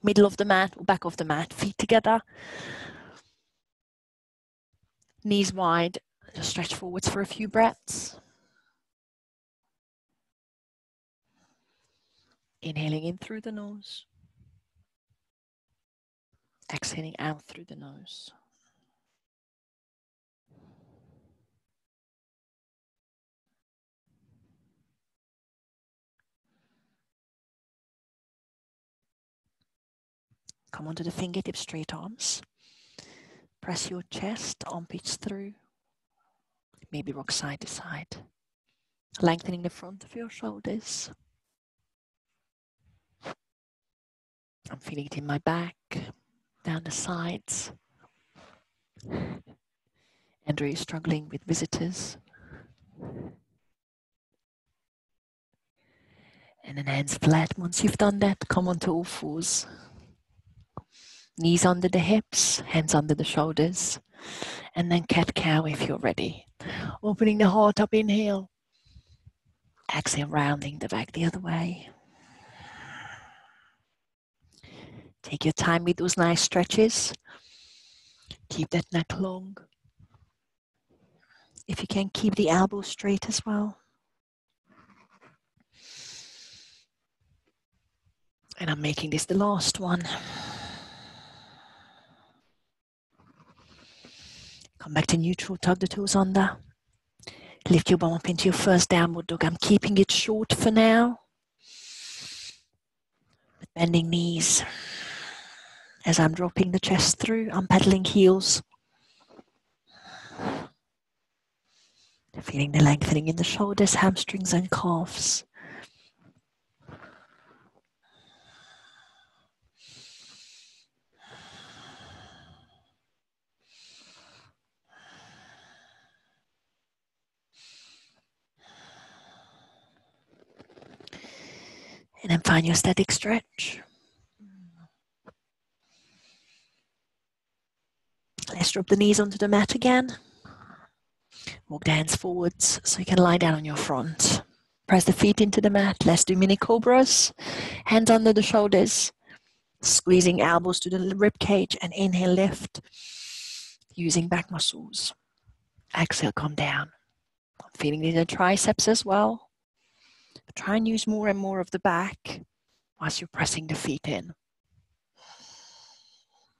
Middle of the mat or back of the mat, feet together. Knees wide, just stretch forwards for a few breaths. Inhaling in through the nose. Exhaling out through the nose. Come onto the fingertips, straight arms. Press your chest, armpits through. Maybe rock side to side. Lengthening the front of your shoulders. I'm feeling it in my back, down the sides. Andrew is struggling with visitors. And then hands flat. Once you've done that, come onto all fours. Knees under the hips, hands under the shoulders. And then cat-cow if you're ready. Opening the heart up, inhale. Exhale, rounding the back the other way. Take your time with those nice stretches. Keep that neck long. If you can, keep the elbows straight as well. And I'm making this the last one. Come back to neutral, tug the toes under. Lift your bum up into your first downward dog. I'm keeping it short for now. With bending knees. As I'm dropping the chest through, I'm pedaling heels. Feeling the lengthening in the shoulders, hamstrings and calves. And then find your static stretch. Let's drop the knees onto the mat again. Walk the hands forwards so you can lie down on your front. Press the feet into the mat. Let's do mini cobras. Hands under the shoulders. Squeezing elbows to the rib cage and inhale, lift. Using back muscles. Exhale, come down. I'm feeling it in the triceps as well. Try and use more and more of the back whilst you're pressing the feet in.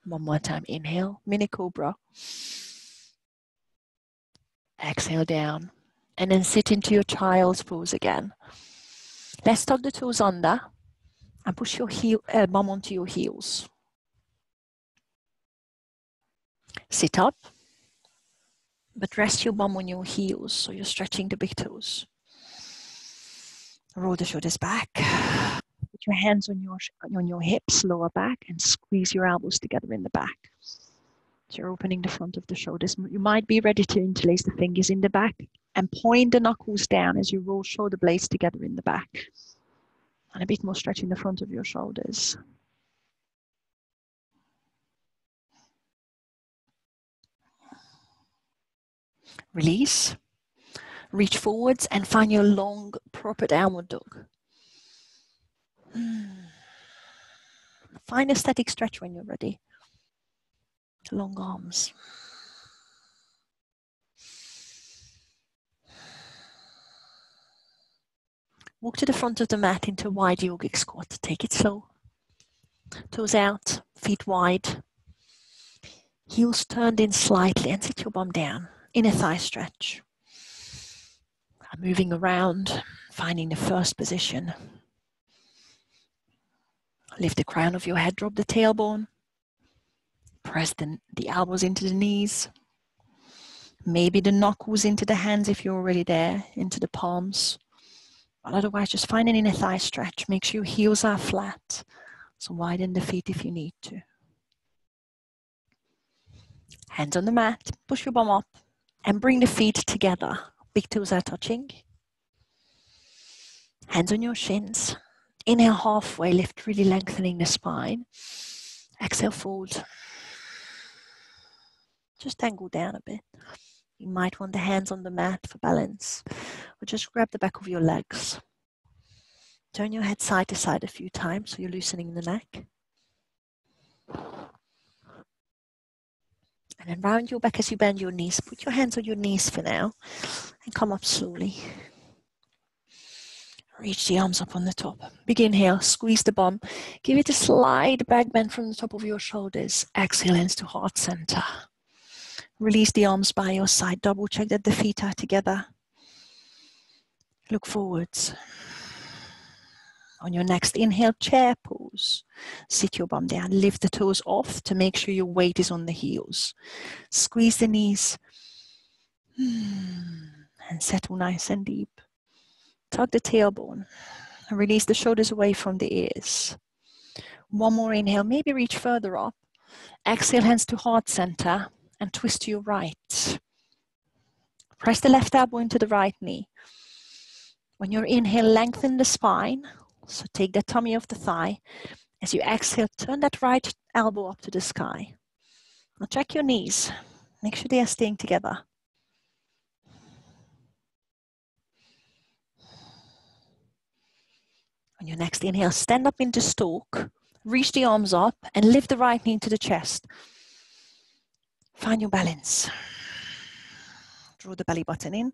One more time, inhale, mini cobra. Exhale down, and then sit into your child's pose again. Let's tuck the toes under and push your bum onto your heels. Sit up, but rest your bum on your heels so you're stretching the big toes. Roll the shoulders back. Put your hands on your hips, lower back, and squeeze your elbows together in the back. So you're opening the front of the shoulders. You might be ready to interlace the fingers in the back and point the knuckles down as you roll shoulder blades together in the back. And a bit more stretch in the front of your shoulders. Release. Reach forwards and find your long, proper downward dog. Find a static stretch when you're ready. Long arms. Walk to the front of the mat into a wide yogic squat. Take it slow. Toes out, feet wide. Heels turned in slightly and sit your bum down. Inner thigh stretch. Moving around, finding the first position. Lift the crown of your head, drop the tailbone. Press the elbows into the knees. Maybe the knuckles into the hands if you're already there, into the palms. But otherwise, just find an inner thigh stretch. Make sure your heels are flat. So widen the feet if you need to. Hands on the mat, push your bum up and bring the feet together. Big toes are touching. Hands on your shins. Inhale halfway, lift, really lengthening the spine. Exhale, fold. Just angle down a bit. You might want the hands on the mat for balance. Or just grab the back of your legs. Turn your head side to side a few times so you're loosening the neck. And then round your back as you bend your knees. Put your hands on your knees for now and come up slowly. Reach the arms up on the top. Big inhale, squeeze the bum. Give it a slight back bend from the top of your shoulders. Exhale, hands to heart center. Release the arms by your side. Double check that the feet are together. Look forwards. On your next inhale, chair pose. Sit your bum down. Lift the toes off to make sure your weight is on the heels. Squeeze the knees. And settle nice and deep. Tuck the tailbone. And release the shoulders away from the ears. One more inhale. Maybe reach further up. Exhale, hands to heart center. And twist to your right. Press the left elbow into the right knee. When you inhale, lengthen the spine. So take the tummy off the thigh. As you exhale, turn that right elbow up to the sky. Now check your knees. Make sure they are staying together. On your next inhale, stand up into stalk. Reach the arms up and lift the right knee to the chest. Find your balance. Draw the belly button in.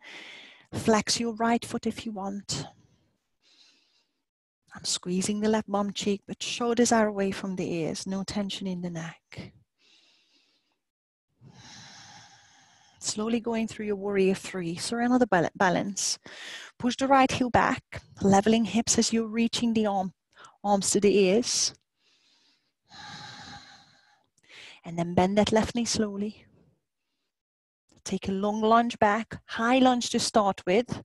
Flex your right foot if you want. I'm squeezing the left bum cheek, but shoulders are away from the ears. No tension in the neck. Slowly going through your warrior three. Surrender the balance. Push the right heel back, leveling hips as you're reaching the arms to the ears. And then bend that left knee slowly. Take a long lunge back, high lunge to start with.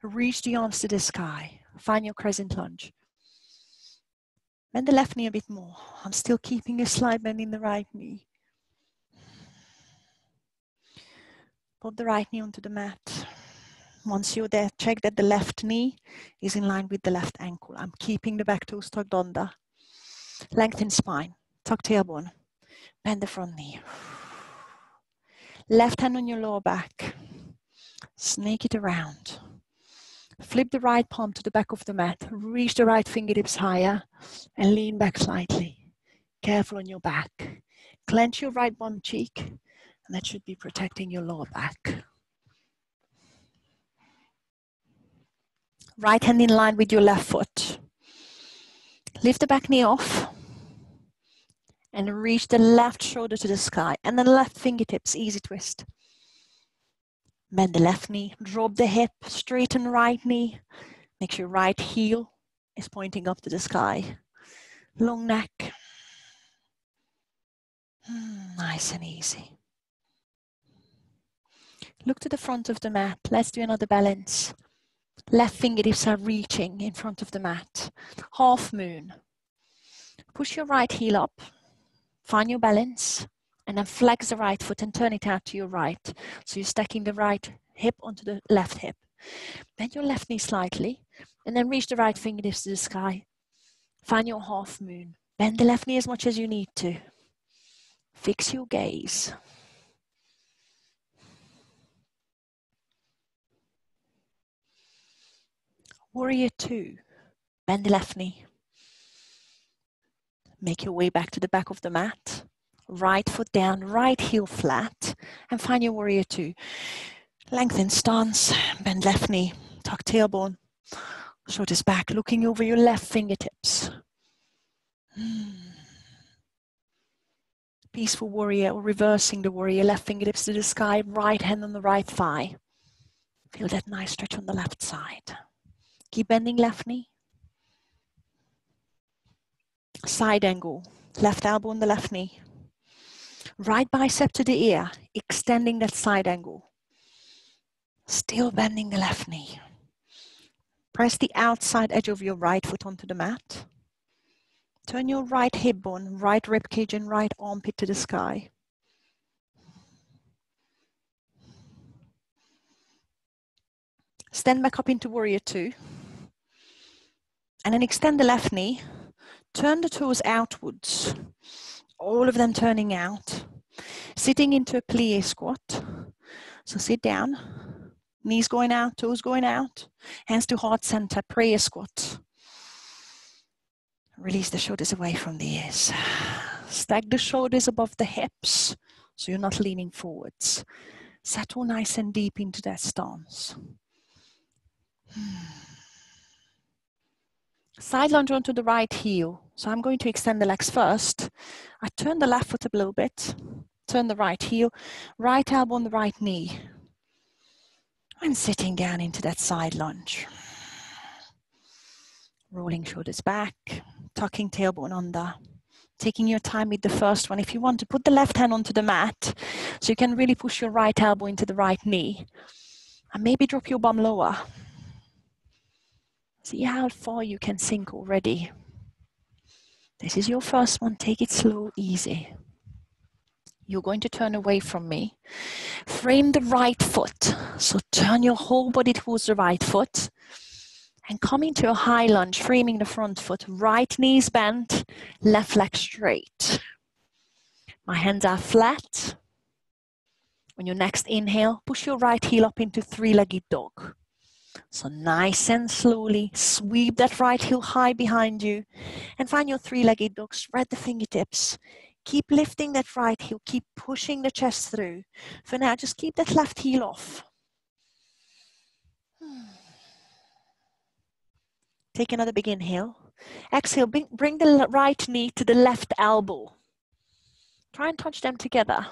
Reach the arms to the sky. Find your crescent lunge. Bend the left knee a bit more. I'm still keeping a slight bend in the right knee. Pop the right knee onto the mat. Once you're there, check that the left knee is in line with the left ankle. I'm keeping the back toes tucked under. Lengthen spine. Tuck tailbone. Bend the front knee. Left hand on your lower back. Snake it around. Flip the right palm to the back of the mat. Reach the right fingertips higher and lean back slightly. Careful on your back. Clench your right bum cheek, and that should be protecting your lower back. Right hand in line with your left foot. Lift the back knee off. And reach the left shoulder to the sky. And then left fingertips, easy twist. Bend the left knee, drop the hip, straighten right knee. Make sure right heel is pointing up to the sky. Long neck. Nice and easy. Look to the front of the mat. Let's do another balance. Left fingertips are reaching in front of the mat. Half moon. Push your right heel up. Find your balance. And then flex the right foot and turn it out to your right. So you're stacking the right hip onto the left hip. Bend your left knee slightly. And then reach the right fingertips to the sky. Find your half moon. Bend the left knee as much as you need to. Fix your gaze. Warrior two. Bend the left knee. Make your way back to the back of the mat. Right foot down, right heel flat. And find your warrior two. Lengthen stance. Bend left knee. Tuck tailbone. Shoulders back, looking over your left fingertips. Peaceful warrior, or reversing the warrior. Left fingertips to the sky. Right hand on the right thigh. Feel that nice stretch on the left side. Keep bending left knee. Side angle. Left elbow on the left knee. Right bicep to the ear. Extending that side angle. Still bending the left knee. Press the outside edge of your right foot onto the mat. Turn your right hip bone, right rib cage and right armpit to the sky. Stand back up into warrior two. And then extend the left knee. Turn the toes outwards. All of them turning out. Sitting into a plie squat. So sit down. Knees going out, toes going out. Hands to heart center, prayer squat. Release the shoulders away from the ears. Stack the shoulders above the hips. so you're not leaning forwards. Settle nice and deep into that stance. Side lunge onto the right heel. So I'm going to extend the legs first. I turn the left foot a little bit, turn the right heel, right elbow on the right knee. And sitting down into that side lunge. Rolling shoulders back, tucking tailbone under. Taking your time with the first one. If you want to put the left hand onto the mat, so you can really push your right elbow into the right knee. And maybe drop your bum lower. See how far you can sink already. This is your first one. Take it slow, easy. You're going to turn away from me. Frame the right foot. So turn your whole body towards the right foot. And come into a high lunge, framing the front foot. Right knees bent, left leg straight. My hands are flat. On your next inhale, push your right heel up into three-legged dog. So nice and slowly, sweep that right heel high behind you and find your three-legged dog. Spread the fingertips. Keep lifting that right heel. Keep pushing the chest through. For now, just keep that left heel off. Take another big inhale. Exhale, bring the right knee to the left elbow. Try and touch them together.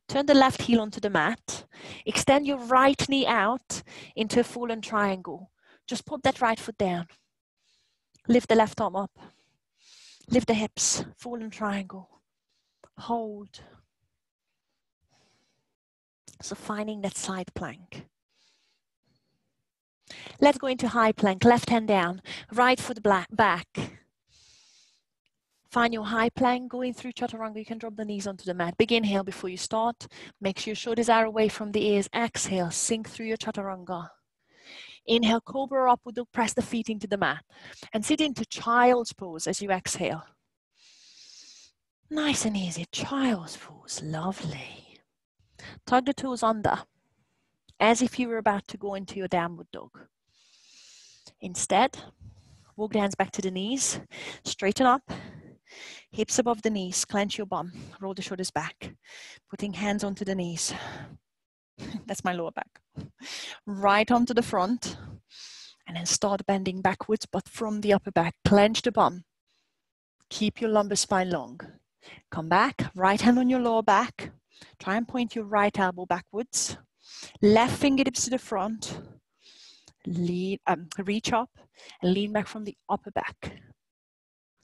Turn the left heel onto the mat. Extend your right knee out into a fallen triangle. Just put that right foot down. Lift the left arm up. Lift the hips, fallen triangle. Hold. So finding that side plank. Let's go into high plank. Left hand down, right foot back. Find your high plank, going through chaturanga. You can drop the knees onto the mat. Big inhale before you start. Make sure your shoulders are away from the ears. Exhale, sink through your chaturanga. Inhale, cobra upward dog, press the feet into the mat. And sit into child's pose as you exhale. Nice and easy, child's pose, lovely. Tug the toes under, as if you were about to go into your downward dog. Instead, walk the hands back to the knees, straighten up, hips above the knees, clench your bum, roll the shoulders back, putting hands onto the knees. That's my lower back. Right arm to the front, and then start bending backwards, but from the upper back. Clench the bum. Keep your lumbar spine long. Come back, right hand on your lower back. Try and point your right elbow backwards. Left fingertips to the front. Reach up and lean back from the upper back.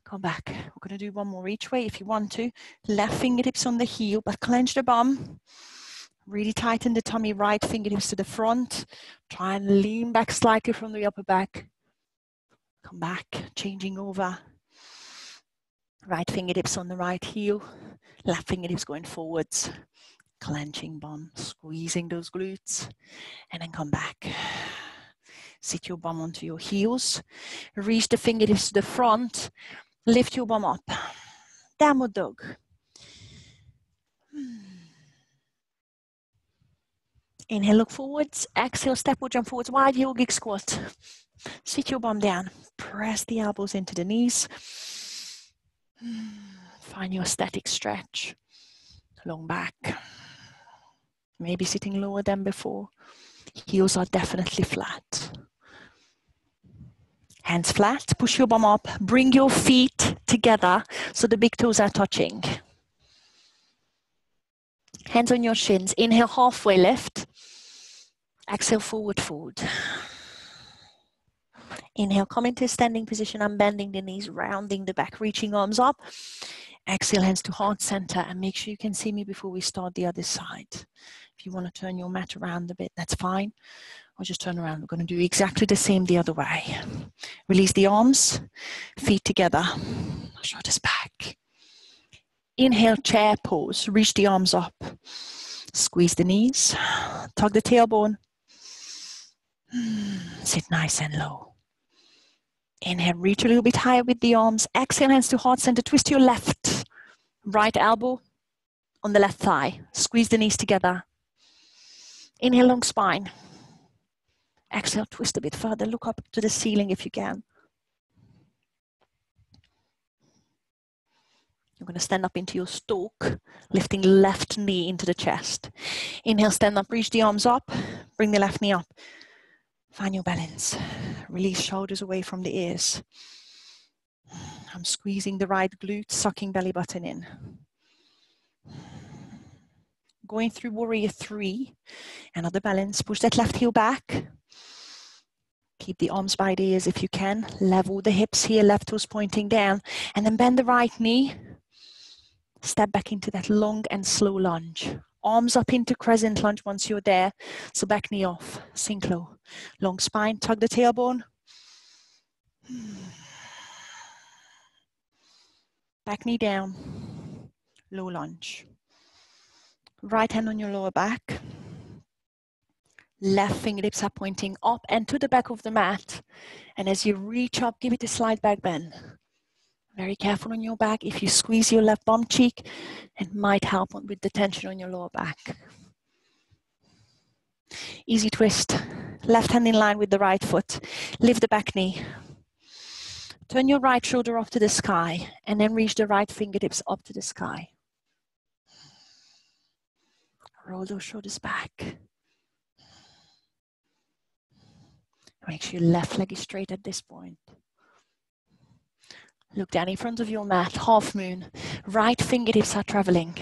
Come back. We're going to do one more each way if you want to. Left fingertips on the heel, but clench the bum. Really tighten the tummy, right fingertips to the front. Try and lean back slightly from the upper back. Come back, changing over. Right fingertips on the right heel. Left fingertips going forwards. Clenching bum, squeezing those glutes. And then come back. Sit your bum onto your heels. Reach the fingertips to the front. Lift your bum up. Downward dog. Inhale, look forwards. Exhale, step or jump forwards. Wide yogic squat. Sit your bum down. Press the elbows into the knees. Find your static stretch. Long back. Maybe sitting lower than before. Heels are definitely flat. Hands flat. Push your bum up. Bring your feet together so the big toes are touching. Hands on your shins. Inhale, halfway lift. Exhale, forward fold. Inhale, come into a standing position. I'm bending the knees, rounding the back, reaching arms up. Exhale, hands to heart center, and make sure you can see me before we start the other side. If you want to turn your mat around a bit, that's fine. Or just turn around. We're going to do exactly the same the other way. Release the arms, feet together, shoulders back. Inhale, chair pose. Reach the arms up. Squeeze the knees. Tug the tailbone. Sit nice and low. Inhale, reach a little bit higher with the arms. Exhale, hands to heart center. Twist your left. Right elbow on the left thigh. Squeeze the knees together. Inhale, long spine. Exhale, twist a bit further. Look up to the ceiling if you can. You're going to stand up into your stalk, lifting left knee into the chest. Inhale, stand up, reach the arms up, bring the left knee up. Find your balance. Release shoulders away from the ears. I'm squeezing the right glute, sucking belly button in. Going through warrior 3. Another balance. Push that left heel back. Keep the arms by the ears if you can. Level the hips here, left toes pointing down. And then bend the right knee. Step back into that long and slow lunge. Arms up into crescent lunge once you're there. So back knee off. Sink low. Long spine. Tug the tailbone. Back knee down. Low lunge. Right hand on your lower back. Left fingertips are pointing up and to the back of the mat. And as you reach up, give it a slight back bend. Very careful on your back. If you squeeze your left bum cheek, it might help with the tension on your lower back. Easy twist. Left hand in line with the right foot. Lift the back knee. Turn your right shoulder up to the sky and then reach the right fingertips up to the sky. Roll those shoulders back. Make sure your left leg is straight at this point. Look down in front of your mat, half moon. Right fingertips are traveling.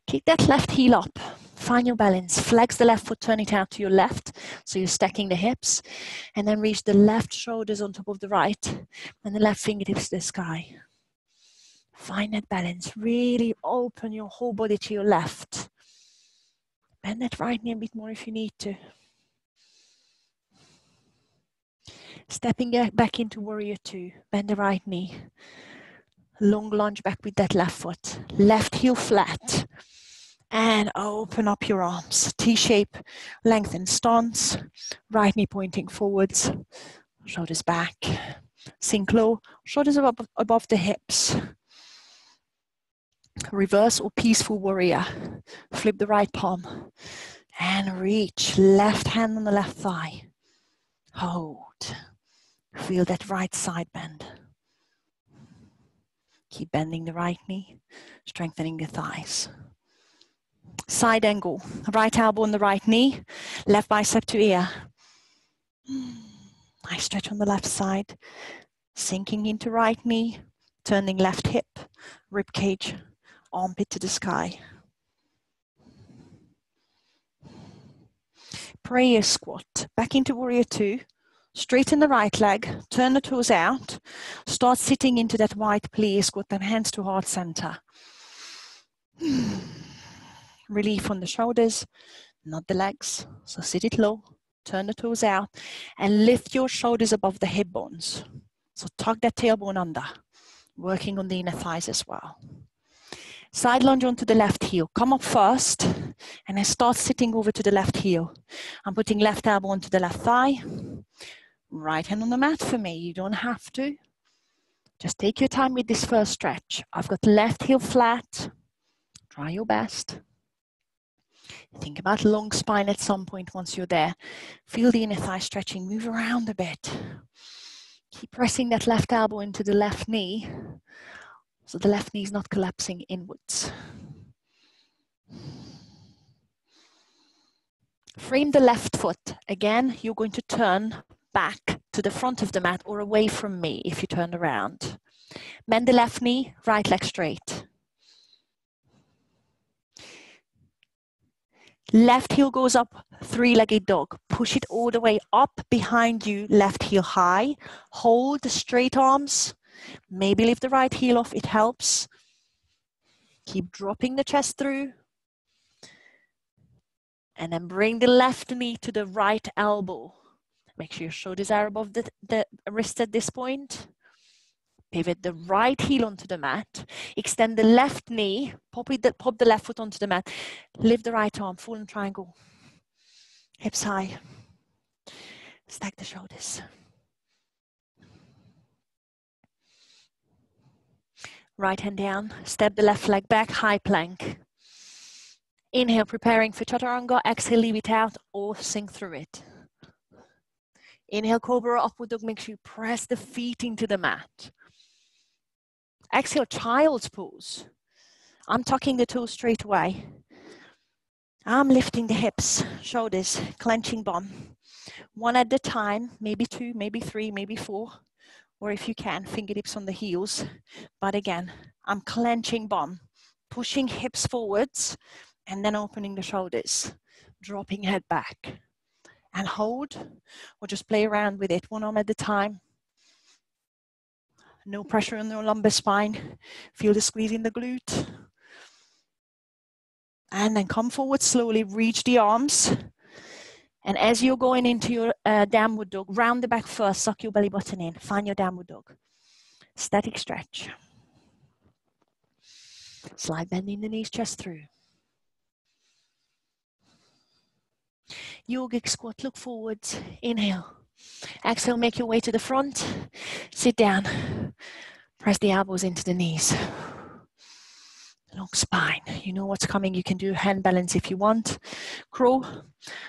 Kick that left heel up. Find your balance. Flex the left foot, turn it out to your left. So you're stacking the hips. And then reach the left shoulders on top of the right. And the left fingertips to the sky. Find that balance. Really open your whole body to your left. Bend that right knee a bit more if you need to. Stepping back into warrior 2. Bend the right knee. Long lunge back with that left foot. Left heel flat. And open up your arms. T-shape, lengthen stance. Right knee pointing forwards. Shoulders back. Sink low. Shoulders above the hips. Reverse or peaceful warrior. Flip the right palm. And reach. Left hand on the left thigh. Hold. Feel that right side bend. Keep bending the right knee, strengthening the thighs. Side angle, right elbow on the right knee, left bicep to ear. Nice stretch on the left side. Sinking into right knee, turning left hip, rib cage, armpit to the sky. Prayer squat, back into warrior 2. Straighten the right leg, turn the toes out, start sitting into that wide plie squat, then hands to heart center. Relief on the shoulders, not the legs. So sit it low, turn the toes out, and lift your shoulders above the hip bones. So tuck that tailbone under, working on the inner thighs as well. Side lunge onto the left heel. Come up first, and then start sitting over to the left heel. I'm putting left elbow onto the left thigh. Right hand on the mat for me. You don't have to. Just take your time with this first stretch. I've got left heel flat. Try your best. Think about long spine at some point once you're there. Feel the inner thigh stretching. Move around a bit. Keep pressing that left elbow into the left knee so the left knee is not collapsing inwards. Frame the left foot. Again, you're going to turn back to the front of the mat or away from me if you turn around. Bend the left knee, right leg straight. Left heel goes up, three-legged dog. Push it all the way up behind you, left heel high. Hold the straight arms. Maybe lift the right heel off, it helps. Keep dropping the chest through. And then bring the left knee to the right elbow. Make sure your shoulders are above the wrist at this point. Pivot the right heel onto the mat. Extend the left knee. Pop the left foot onto the mat. Lift the right arm. Fallen triangle. Hips high. Stack the shoulders. Right hand down. Step the left leg back. High plank. Inhale, preparing for chaturanga. Exhale, leave it out or sink through it. Inhale, cobra, upward dog. Make sure you press the feet into the mat. Exhale, child's pose. I'm tucking the toes straight away. I'm lifting the hips, shoulders, clenching bum. One at a time, maybe two, maybe three, maybe four. Or if you can, fingertips on the heels. But again, I'm clenching bum, pushing hips forwards, and then opening the shoulders, dropping head back. And hold, or just play around with it, one arm at a time. No pressure on your lumbar spine. Feel the squeeze in the glute. And then come forward slowly, reach the arms. And as you're going into your downward dog, round the back first, suck your belly button in. Find your downward dog. Static stretch. Slide bending the knees, chest through. Yogic squat, look forwards. Inhale. Exhale, make your way to the front. Sit down. Press the elbows into the knees. Long spine. You know what's coming. You can do hand balance if you want. Crawl.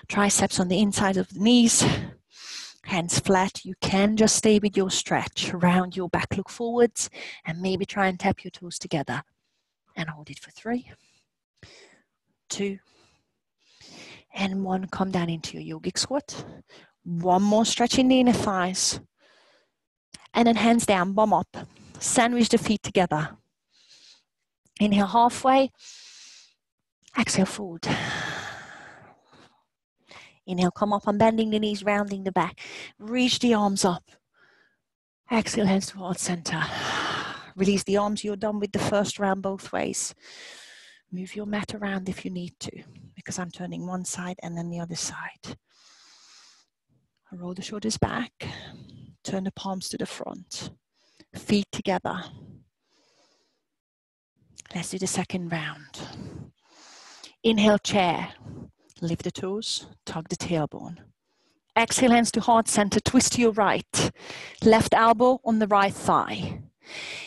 Triceps on the inside of the knees. Hands flat. You can just stay with your stretch. Round your back, look forwards. And maybe try and tap your toes together. And hold it for 3, 2, and 1. Come down into your yogic squat. One more stretch in the inner thighs. And then hands down, bum up. Sandwich the feet together. Inhale halfway. Exhale forward. Inhale, come up. I'm bending the knees, rounding the back. Reach the arms up. Exhale, hands towards center. Release the arms. You're done with the first round both ways. Move your mat around if you need to, because I'm turning one side and then the other side. Roll the shoulders back. Turn the palms to the front. Feet together. Let's do the second round. Inhale, chair. Lift the toes, tug the tailbone. Exhale, hands to heart center. Twist to your right. Left elbow on the right thigh.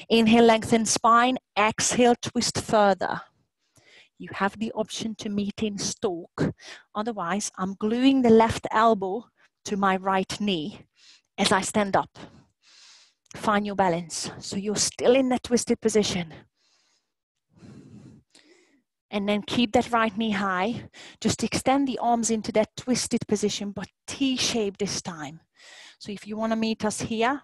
Inhale, lengthen spine. Exhale, twist further. You have the option to meet in stalk. Otherwise, I'm gluing the left elbow to my right knee as I stand up. Find your balance. So you're still in that twisted position. And then keep that right knee high. Just extend the arms into that twisted position, but T-shape this time. So if you want to meet us here,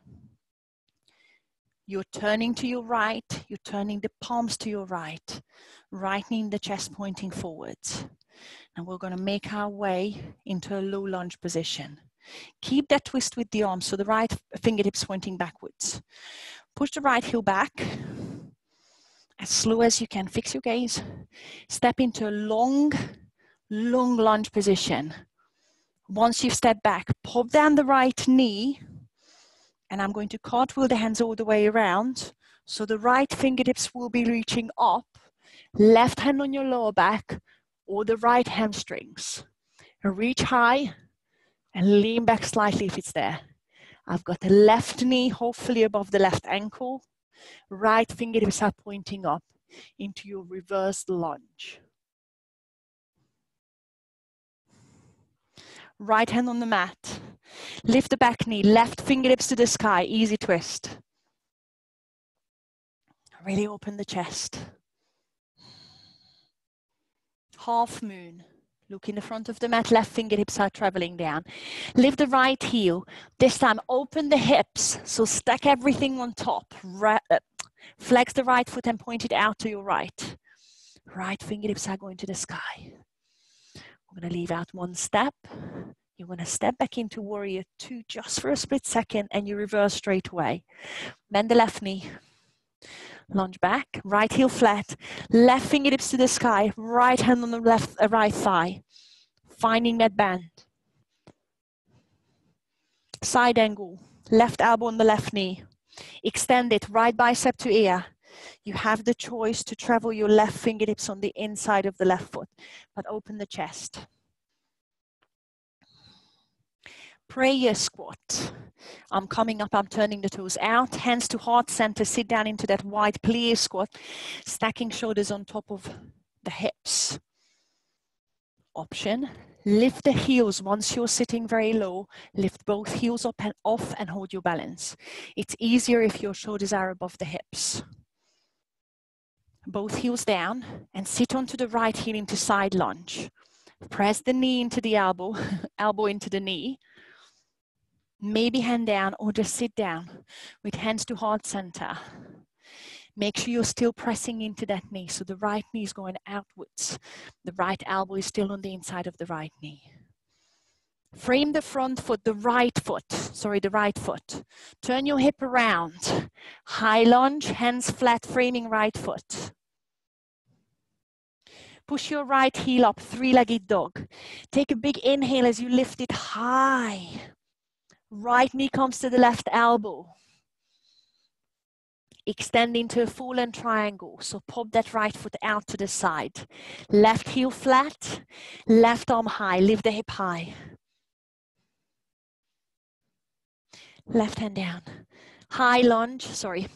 you're turning to your right, you're turning the palms to your right, right knee in the chest pointing forwards. And we're going to make our way into a low lunge position. Keep that twist with the arms, so the right fingertips pointing backwards. Push the right heel back. As slow as you can, fix your gaze. Step into a long lunge position. Once you've stepped back, pop down the right knee, and I'm going to cartwheel the hands all the way around. So the right fingertips will be reaching up, left hand on your lower back, or the right hamstrings. Reach high and lean back slightly if it's there. I've got the left knee hopefully above the left ankle. Right fingertips are pointing up into your reverse lunge. Right hand on the mat. Lift the back knee, left fingertips to the sky, easy twist. Really open the chest. Half moon. Look in the front of the mat, left fingertips are traveling down. Lift the right heel. This time open the hips, so stack everything on top. Flex the right foot and point it out to your right. Right fingertips are going to the sky. We're going to leave out one step. You're going to step back into warrior 2 just for a split second, and you reverse straight away. Bend the left knee. Lunge back, right heel flat, left fingertips to the sky, right hand on the right thigh. Finding that bend. Side angle, left elbow on the left knee. Extend it, right bicep to ear. You have the choice to travel your left fingertips on the inside of the left foot, but open the chest. Prayer squat. I'm coming up, I'm turning the toes out, hands to heart center, sit down into that wide plie squat, stacking shoulders on top of the hips. Option, lift the heels once you're sitting very low, lift both heels up and off and hold your balance. It's easier if your shoulders are above the hips. Both heels down and sit onto the right heel into side lunge. Press the knee into the elbow, elbow into the knee. Maybe hand down or just sit down with hands to heart center. Make sure you're still pressing into that knee. So the right knee is going outwards. The right elbow is still on the inside of the right knee. Frame the front foot, the right foot. Turn your hip around. High lunge, hands flat, framing right foot. Push your right heel up, three-legged dog. Take a big inhale as you lift it high. Right knee comes to the left elbow. Extend into a full-length triangle. So pop that right foot out to the side. Left heel flat, left arm high. Lift the hip high. Left hand down. High lunge,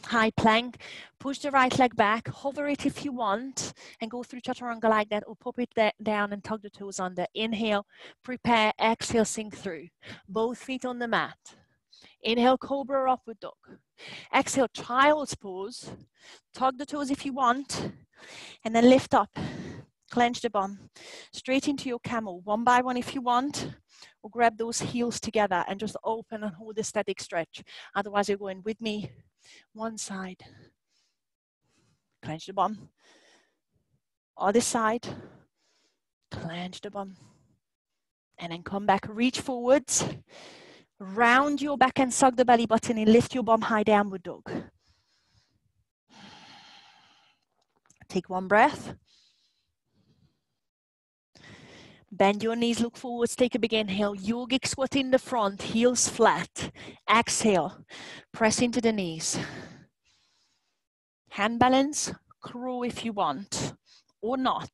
high plank. Push the right leg back. Hover it if you want. And go through chaturanga like that. Or pop it down and tug the toes under. Inhale, prepare, exhale, sink through. Both feet on the mat. Inhale, cobra upward dog. Exhale, child's pose. Tug the toes if you want. And then lift up. Clench the bum. Straight into your camel. One by one if you want. Or grab those heels together and just open and hold a static stretch. Otherwise, you're going with me. One side. Clench the bum. Other side. Clench the bum. And then come back. Reach forwards. Round your back and suck the belly button in. Lift your bum high, downward dog. Take one breath. Bend your knees, look forwards, take a big inhale. Yogic squat in the front, heels flat. Exhale, press into the knees. Hand balance, crow if you want, or not.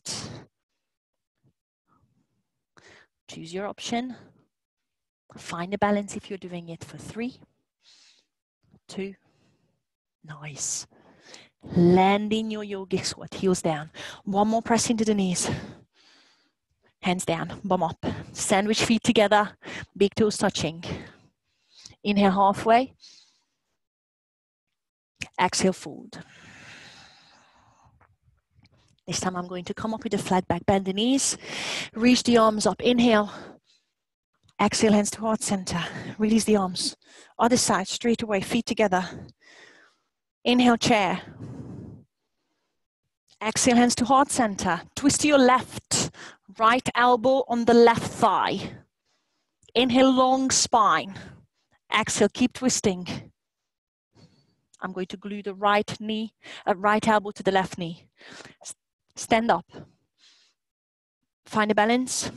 Choose your option. Find a balance if you're doing it for 3, 2, nice. Land in your yogic squat, heels down. One more press into the knees. Hands down, bum up. Sandwich feet together, big toes touching. Inhale halfway. Exhale forward. This time I'm going to come up with a flat back, bend the knees. Reach the arms up, inhale. Exhale, hands to heart center. Release the arms. Other side, straight away, feet together. Inhale, chair. Exhale, hands to heart center. Twist to your left. Right elbow on the left thigh. Inhale, long spine. Exhale, keep twisting. I'm going to glue the right elbow to the left knee. Stand up. Find a balance.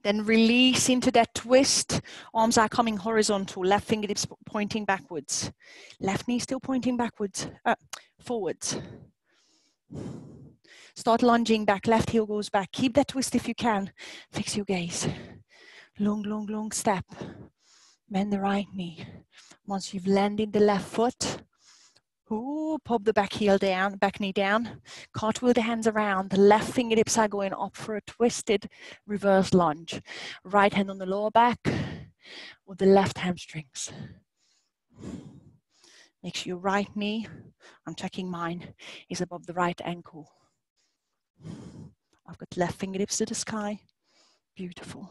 Then release into that twist. Arms are coming horizontal. Left fingertips pointing backwards. Left knee still pointing backwards, forwards. Start lunging back. Left heel goes back. Keep that twist if you can. Fix your gaze. Long, long, long step. Bend the right knee. Once you've landed the left foot, pop the back heel down, back knee down. Cartwheel the hands around. The left fingertips are going up for a twisted reverse lunge. Right hand on the lower back or the left hamstrings. Make sure your right knee, I'm checking mine, is above the right ankle. I've got left fingertips to the sky. Beautiful.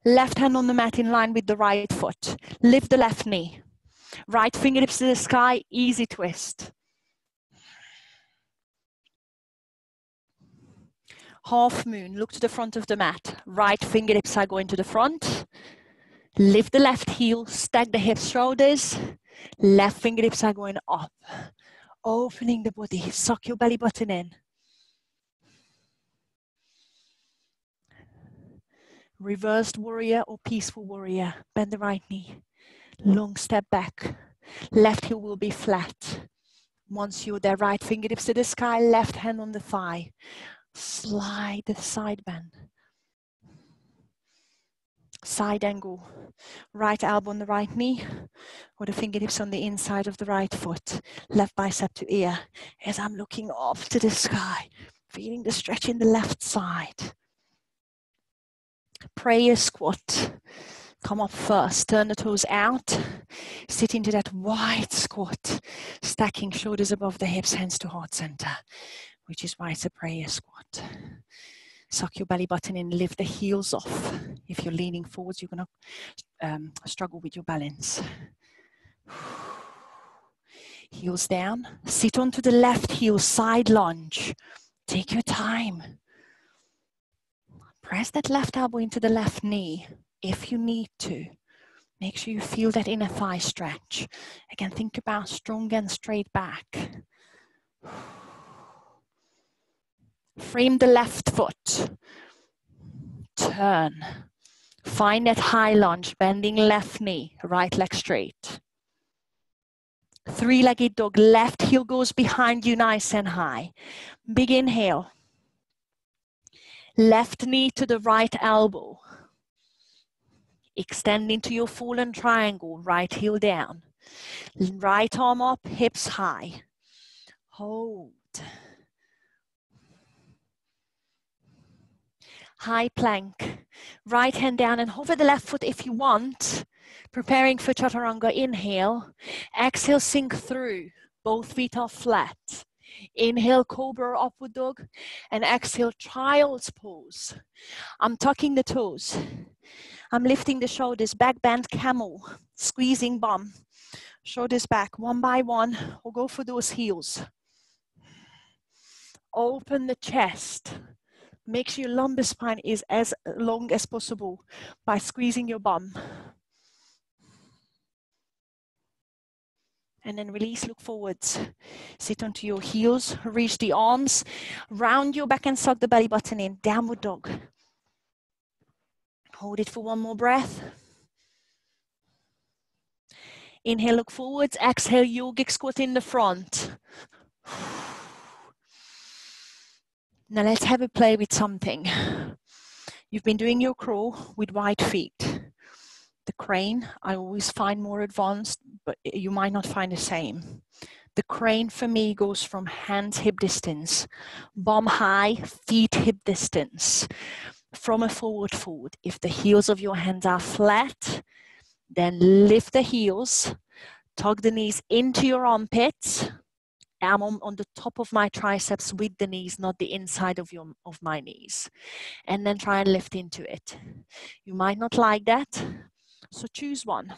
Left hand on the mat in line with the right foot. Lift the left knee. Right fingertips to the sky, easy twist. Half moon, look to the front of the mat. Right fingertips are going to the front. Lift the left heel, stack the hips, shoulders. Left fingertips are going up. Opening the body, suck your belly button in. Reversed warrior or peaceful warrior. Bend the right knee. Long step back. Left heel will be flat. Once you're there, right fingertips to the sky, left hand on the thigh. Slide the side bend. Side angle. Right elbow on the right knee, or the fingertips on the inside of the right foot. Left bicep to ear. As I'm looking up to the sky, feeling the stretch in the left side. Prayer squat. Come up first, turn the toes out, sit into that wide squat, stacking shoulders above the hips, hands to heart center, which is why it's a prayer squat. Suck your belly button in, lift the heels off. If you're leaning forwards, you're gonna struggle with your balance. Heels down, sit onto the left heel, side lunge. Take your time. Press that left elbow into the left knee if you need to. Make sure you feel that inner thigh stretch. Again, think about strong and straight back. Frame the left foot. Turn. Find that high lunge, bending left knee, right leg straight. Three-legged dog, left heel goes behind you nice and high. Big inhale. Left knee to the right elbow. Extend into your fallen triangle, right heel down. Right arm up, hips high. Hold. High plank. Right hand down and hover the left foot if you want. Preparing for chaturanga, inhale. Exhale, sink through. Both feet are flat. Inhale, cobra or upward dog. And exhale, child's pose. I'm tucking the toes. I'm lifting the shoulders, back bend camel. Squeezing bum. Shoulders back, one by one. We'll go for those heels. Open the chest. Make sure your lumbar spine is as long as possible by squeezing your bum. And then release, look forwards. Sit onto your heels, reach the arms, round your back and suck the belly button in. Downward dog. Hold it for one more breath. Inhale, look forwards. Exhale, yogic squat in the front. Now let's have a play with something. You've been doing your crawl with wide feet. The crane, I always find more advanced, but you might not find the same. The crane for me goes from hands hip distance, bum high, feet hip distance. From a forward fold. If the heels of your hands are flat, then lift the heels, tug the knees into your armpits. I'm on the top of my triceps with the knees, not the inside of my knees. And then try and lift into it. You might not like that, so choose one.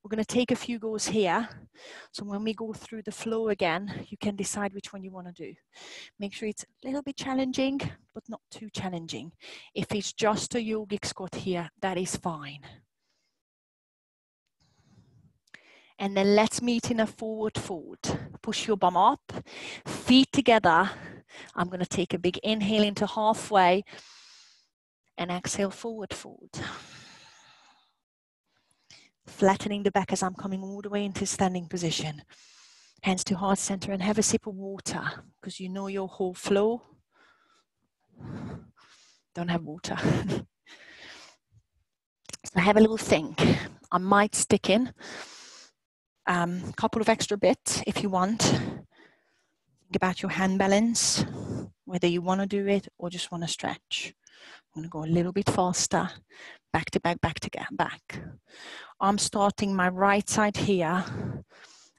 We're going to take a few goes here. So when we go through the flow again, you can decide which one you want to do. Make sure it's a little bit challenging, but not too challenging. If it's just a yogic squat here, that is fine. And then let's meet in a forward fold. Push your bum up, feet together. I'm going to take a big inhale into halfway and exhale, forward fold. Flattening the back as I'm coming all the way into standing position. Hands to heart center and have a sip of water because you know your whole flow. Don't have water. So have a little think. I might stick in a couple of extra bits if you want. Think about your hand balance, whether you want to do it or just want to stretch. I'm going to go a little bit faster. Back to back, back to back. I'm starting my right side here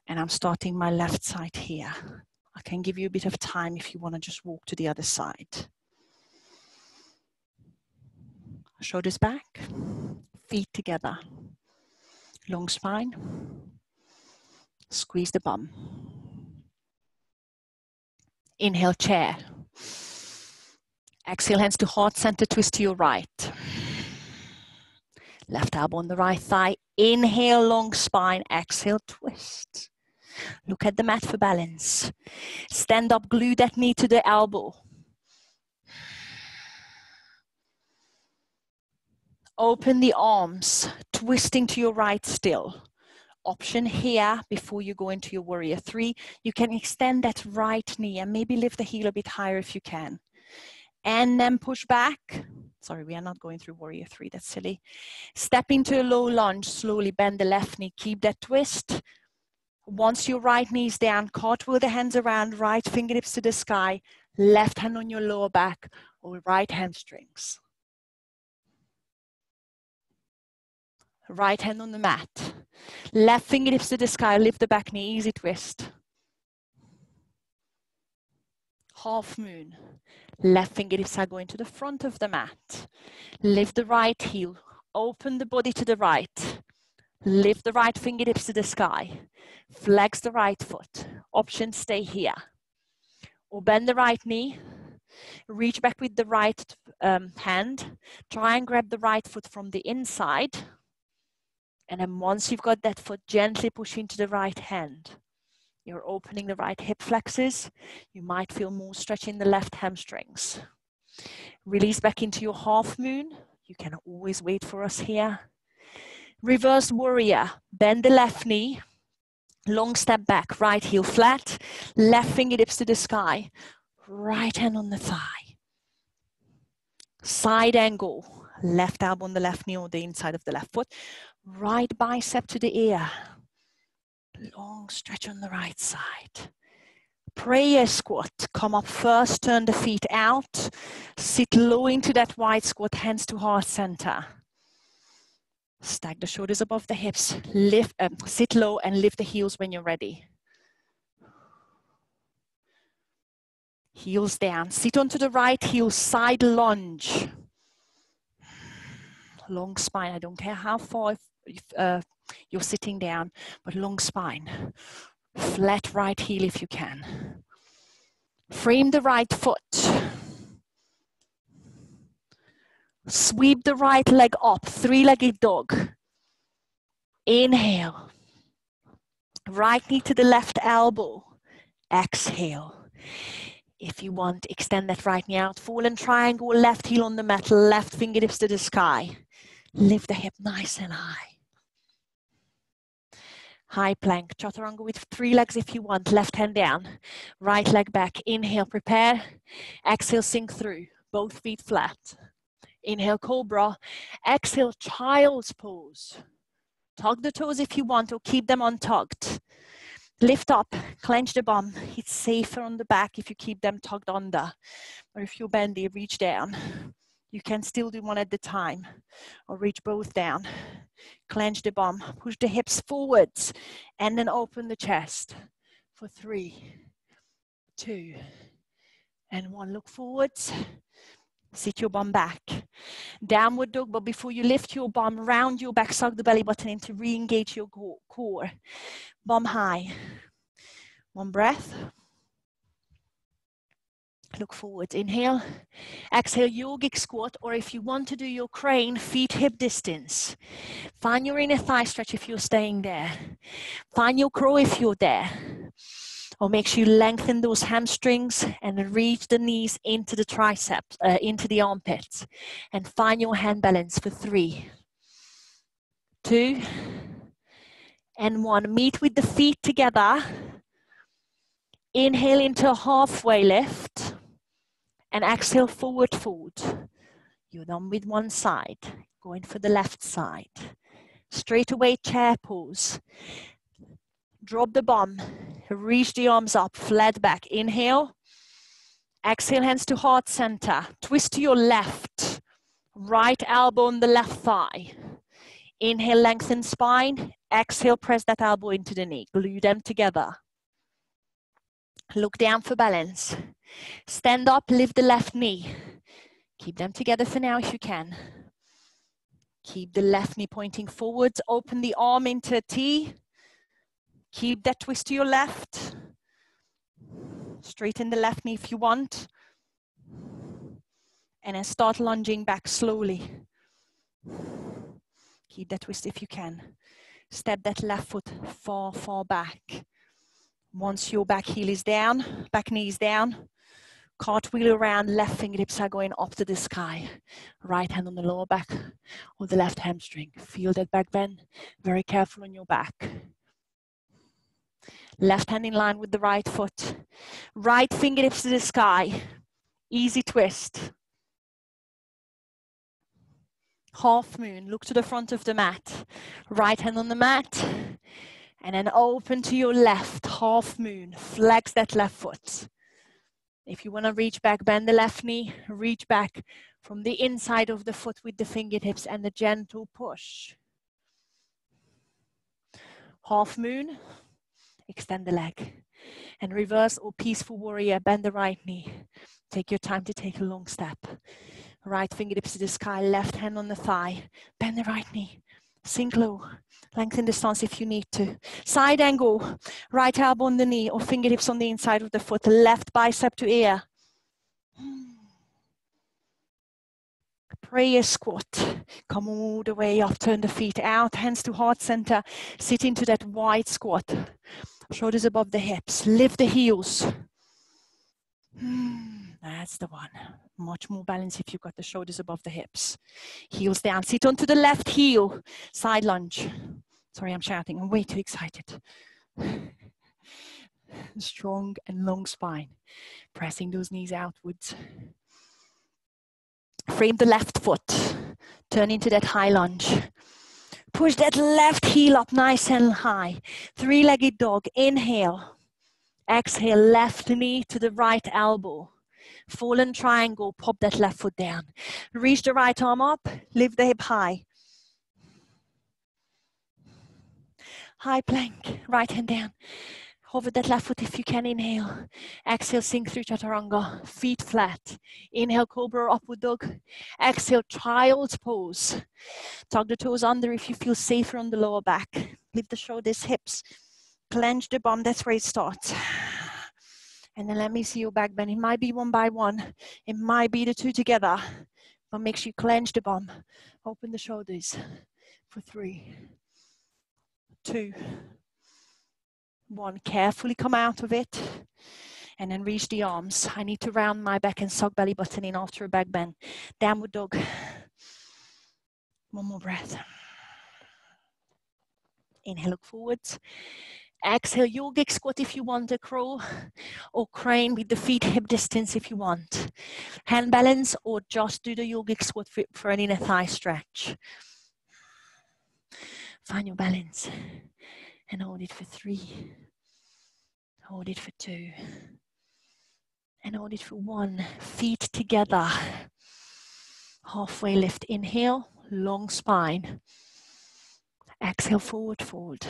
and I'm starting my left side here. I can give you a bit of time if you want to just walk to the other side. Shoulders back, feet together. Long spine. Squeeze the bum. Inhale, chair. Exhale, hands to heart center, twist to your right. Left elbow on the right thigh. Inhale, long spine. Exhale, twist. Look at the mat for balance. Stand up, glue that knee to the elbow. Open the arms, twisting to your right still. Option here before you go into your warrior three. You can extend that right knee and maybe lift the heel a bit higher if you can. And then push back. Sorry, we are not going through warrior three, that's silly. Step into a low lunge, slowly bend the left knee, keep that twist. Once your right knee is down, cartwheel the hands around, right fingertips to the sky, left hand on your lower back or right hamstrings. Right hand on the mat. Left fingertips to the sky, lift the back knee, easy twist. Half moon. Left fingertips are going to the front of the mat. Lift the right heel, open the body to the right. Lift the right fingertips to the sky. Flex the right foot. Option, stay here. Or bend the right knee. Reach back with the right hand. Try and grab the right foot from the inside. And then once you've got that foot, gently push into the right hand. You're opening the right hip flexors. You might feel more stretch in the left hamstrings. Release back into your half moon. You can always wait for us here. Reverse warrior. Bend the left knee. Long step back. Right heel flat. Left fingertips to the sky. Right hand on the thigh. Side angle. Left elbow on the left knee or the inside of the left foot. Right bicep to the ear. Long stretch on the right side. Prayer squat. Come up first, turn the feet out. Sit low into that wide squat, hands to heart center. Stack the shoulders above the hips. Lift, sit low and lift the heels when you're ready. Heels down. Sit onto the right heel, side lunge. Long spine. I don't care how far you're sitting down, but long spine. Flat right heel if you can. Frame the right foot. Sweep the right leg up, three-legged dog. Inhale. Right knee to the left elbow. Exhale. If you want, extend that right knee out. Fallen triangle, left heel on the mat, left fingertips to the sky. Lift the hip nice and high. High plank, chaturanga with 3 legs if you want. Left hand down, right leg back. Inhale, prepare. Exhale, sink through. Both feet flat. Inhale, cobra. Exhale, child's pose. Tug the toes if you want or keep them untucked. Lift up, clench the bum. It's safer on the back if you keep them tugged under. Or if you're bendy, reach down. You can still do one at a time or reach both down. Clench the bum, push the hips forwards and then open the chest for 3, 2, and 1. Look forwards. Sit your bum back. Downward dog, but before you lift your bum, round your back, suck the belly button in to re-engage your core. Bum high. 1 breath. Look forward. Inhale. Exhale, yogic squat, or if you want to do your crane, feet hip distance. Find your inner thigh stretch if you're staying there. Find your crow if you're there. Or make sure you lengthen those hamstrings and reach the knees into the triceps, into the armpits. And find your hand balance for 3, 2, and 1. Meet with the feet together. Inhale into a halfway lift. And exhale, forward fold. You're done with one side. Going for the left side. Straight away chair pose. Drop the bum. Reach the arms up, flat back. Inhale. Exhale, hands to heart center. Twist to your left. Right elbow on the left thigh. Inhale, lengthen spine. Exhale, press that elbow into the knee. Glue them together. Look down for balance. Stand up, lift the left knee. Keep them together for now if you can. Keep the left knee pointing forwards. Open the arm into a T. Keep that twist to your left. Straighten the left knee if you want. And then start lunging back slowly. Keep that twist if you can. Step that left foot far, far back. Once your back heel is down, back knee is down, cartwheel around, left fingertips are going up to the sky. Right hand on the lower back or the left hamstring. Feel that back bend. Very careful on your back. Left hand in line with the right foot. Right fingertips to the sky. Easy twist. Half moon. Look to the front of the mat. Right hand on the mat. And then open to your left. Half moon. Flex that left foot. If you want to reach back, bend the left knee. Reach back from the inside of the foot with the fingertips and a gentle push. Half moon, extend the leg. And reverse or peaceful warrior, bend the right knee. Take your time to take a long step. Right fingertips to the sky, left hand on the thigh. Bend the right knee. Sink low. Lengthen the stance if you need to. Side angle. Right elbow on the knee or fingertips on the inside of the foot. Left bicep to ear. Prayer squat. Come all the way up. Turn the feet out. Hands to heart center. Sit into that wide squat. Shoulders above the hips. Lift the heels. That's the one. Much more balance if you've got the shoulders above the hips. Heels down. Sit onto the left heel. Side lunge. Sorry, I'm shouting. I'm way too excited. Strong and long spine. Pressing those knees outwards. Frame the left foot. Turn into that high lunge. Push that left heel up nice and high. Three-legged dog. Inhale. Exhale, left knee to the right elbow. Fallen triangle, pop that left foot down. Reach the right arm up, lift the hip high. High plank, right hand down. Hover that left foot if you can, inhale. Exhale, sink through chaturanga, feet flat. Inhale, cobra, upward dog. Exhale, child's pose. Tuck the toes under if you feel safer on the lower back. Lift the shoulders, hips. Clench the bum, that's where it starts. And then let me see your back bend. It might be one by one. It might be the two together. But make sure you clench the bum. Open the shoulders for 3, 2, 1. Carefully come out of it. And then reach the arms. I need to round my back and suck belly button in after a back bend. Downward dog. One more breath. Inhale, look forwards. Exhale, yogic squat if you want, a crawl, or crane with the feet hip distance if you want. Hand balance, or just do the yogic squat for an inner thigh stretch. Find your balance and hold it for 3. Hold it for 2. And hold it for 1. Feet together. Halfway lift. Inhale, long spine. Exhale, forward fold.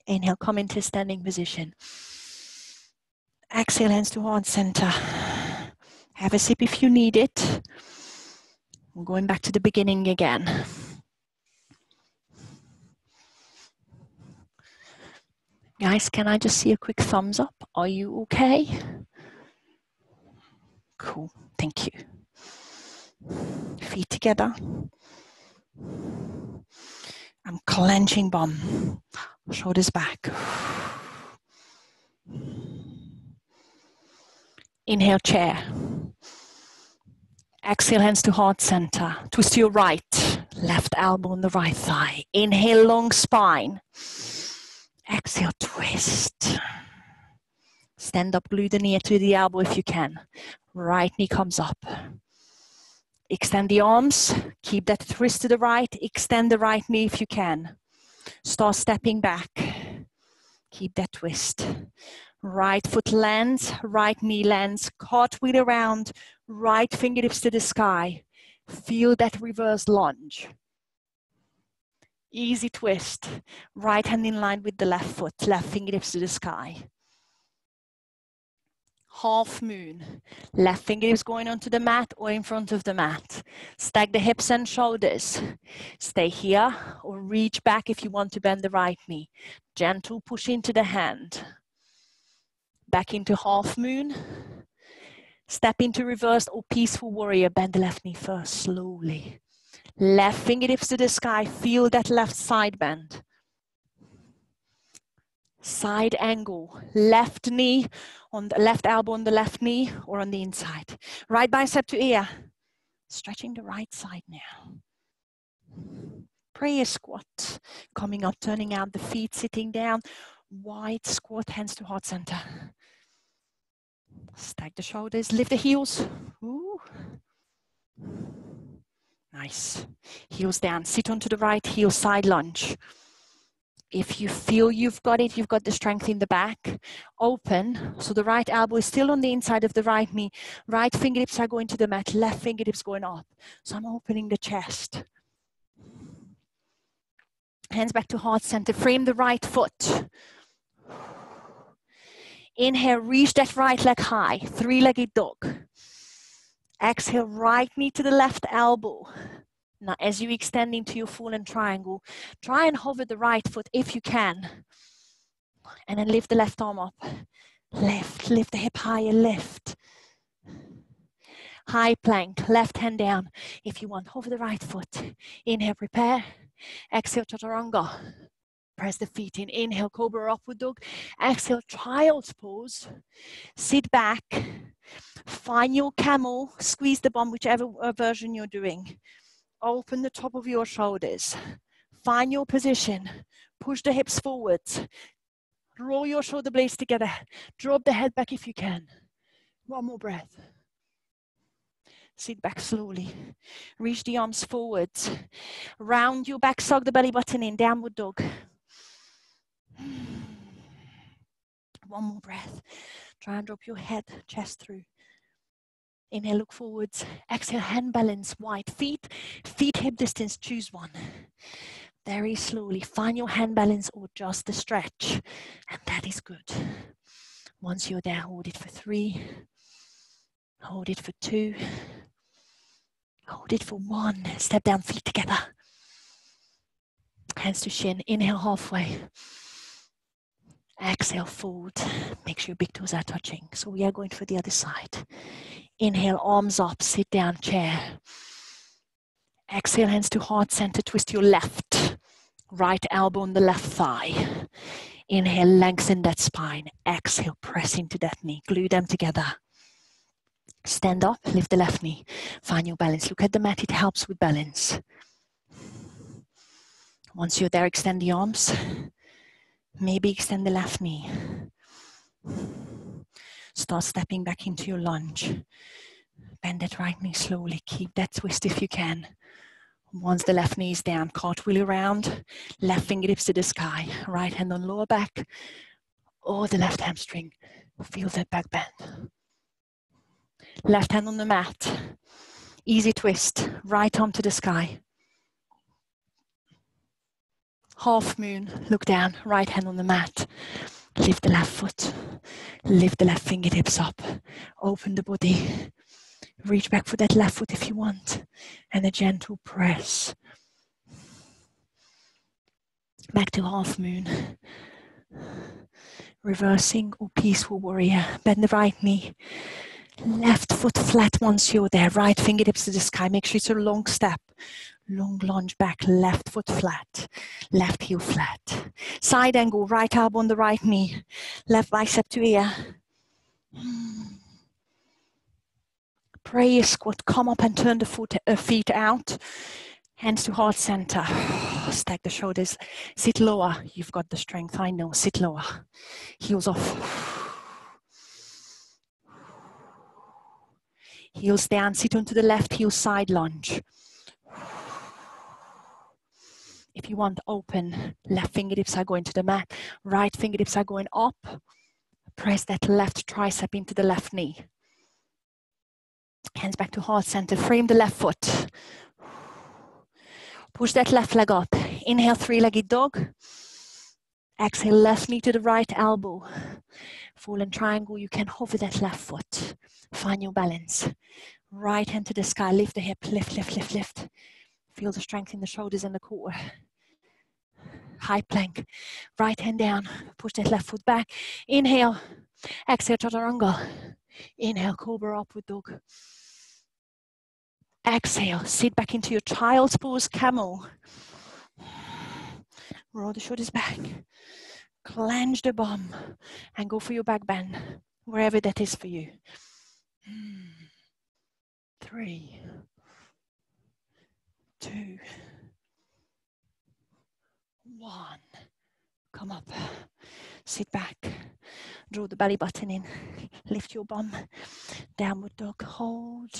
Inhale, come into standing position. Exhale, hands to heart center. Have a sip if you need it. We're going back to the beginning again. Guys, can I just see a quick thumbs up? Are you okay? Cool, thank you. Feet together. I'm clenching bum. Shoulders back. Inhale, chair. Exhale, hands to heart center. Twist to your right. Left elbow on the right thigh. Inhale, long spine. Exhale, twist. Stand up, glue the knee to the elbow if you can. Right knee comes up. Extend the arms. Keep that twist to the right. Extend the right knee if you can. Start stepping back. Keep that twist. Right foot lands, right knee lands. Cartwheel around, right fingertips to the sky. Feel that reverse lunge. Easy twist. Right hand in line with the left foot, left fingertips to the sky. Half moon. Left fingertips going onto the mat or in front of the mat. Stack the hips and shoulders. Stay here or reach back if you want to bend the right knee. Gentle push into the hand. Back into half moon. Step into reversed or peaceful warrior. Bend the left knee first, slowly. Left fingertips to the sky. Feel that left side bend. Side angle. Left knee on the left elbow on the left knee or on the inside. Right bicep to ear. Stretching the right side now. Prayer squat. Coming up, turning out the feet, sitting down. Wide squat, hands to heart center. Stack the shoulders, lift the heels. Ooh. Nice. Heels down, sit onto the right heel, side lunge. If you feel you've got it, you've got the strength in the back, open. So the right elbow is still on the inside of the right knee. Right fingertips are going to the mat, left fingertips going up. So I'm opening the chest. Hands back to heart center. Frame the right foot. Inhale, reach that right leg high. Three-legged dog. Exhale, right knee to the left elbow. Now, as you extend into your fallen triangle, try and hover the right foot if you can. And then lift the left arm up. Lift the hip higher, lift. High plank, left hand down. If you want, hover the right foot. Inhale, prepare. Exhale, chaturanga. Press the feet in. Inhale, cobra upward dog. Exhale, child's pose. Sit back. Find your camel. Squeeze the bum, whichever version you're doing. Open the top of your shoulders. Find your position. Push the hips forwards. Roll your shoulder blades together. Drop the head back if you can. One more breath. Sit back slowly. Reach the arms forwards. Round your back, suck the belly button in. Downward dog. One more breath. Try and drop your head, chest through. Inhale, look forwards. Exhale, hand balance, wide feet. Feet hip distance, choose one. Very slowly, find your hand balance or just the stretch. And that is good. Once you're there, hold it for 3. Hold it for 2. Hold it for 1. Step down, feet together. Hands to shin. Inhale, halfway. Exhale, fold. Make sure your big toes are touching. So we are going for the other side. Inhale, arms up, sit down, chair. Exhale, hands to heart center, twist your left. Right elbow on the left thigh. Inhale, lengthen that spine. Exhale, press into that knee. Glue them together. Stand up, lift the left knee. Find your balance. Look at the mat, it helps with balance. Once you're there, extend the arms. Maybe extend the left knee. Start stepping back into your lunge. Bend that right knee slowly. Keep that twist if you can. Once the left knee is down, cartwheel around. Left fingertips to the sky. Right hand on lower back. Or the left hamstring. Feel that back bend. Left hand on the mat. Easy twist. Right arm to the sky. Half moon. Look down. Right hand on the mat. Lift the left foot. Lift the left fingertips up. Open the body. Reach back for that left foot if you want. And a gentle press. Back to half moon. Reversing or peaceful warrior. Bend the right knee. Left foot flat once you're there. Right fingertips to the sky. Make sure it's a long step. Long lunge back. Left foot flat. Left heel flat. Side angle. Right elbow on the right knee. Left bicep to ear. Prayer squat. Come up and turn the feet out. Hands to heart center. Stack the shoulders. Sit lower. You've got the strength. I know. Sit lower. Heels off. Heels down. Sit onto the left heel side lunge. If you want, open. Left fingertips are going to the mat. Right fingertips are going up. Press that left tricep into the left knee. Hands back to heart center. Frame the left foot. Push that left leg up. Inhale, three-legged dog. Exhale, left knee to the right elbow. Fallen triangle, you can hover that left foot. Find your balance. Right hand to the sky. Lift the hip. Lift, lift, lift, lift. Feel the strength in the shoulders and the core. High plank. Right hand down. Push that left foot back. Inhale. Exhale, chaturanga. Inhale, cobra upward dog. Exhale, sit back into your child's pose, camel. Roll the shoulders back. Clench the bum and go for your back bend, wherever that is for you. 3, 2, 1. Come up. Sit back. Draw the belly button in. Lift your bum. Downward dog. Hold.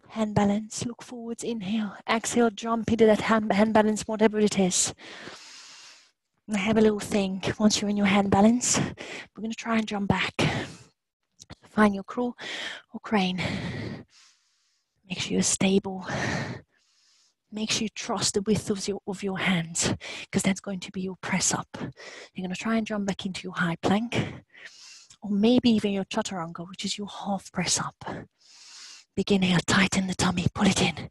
Hand balance. Look forwards. Inhale. Exhale. Jump into that hand balance, whatever it is. And have a little think. Once you're in your hand balance, we're going to try and jump back. Find your crawl or crane. Make sure you're stable. Make sure you trust the width of your hands, because that's going to be your press up. You're going to try and jump back into your high plank, or maybe even your chaturanga, which is your half press up. Big inhale, tighten the tummy, pull it in.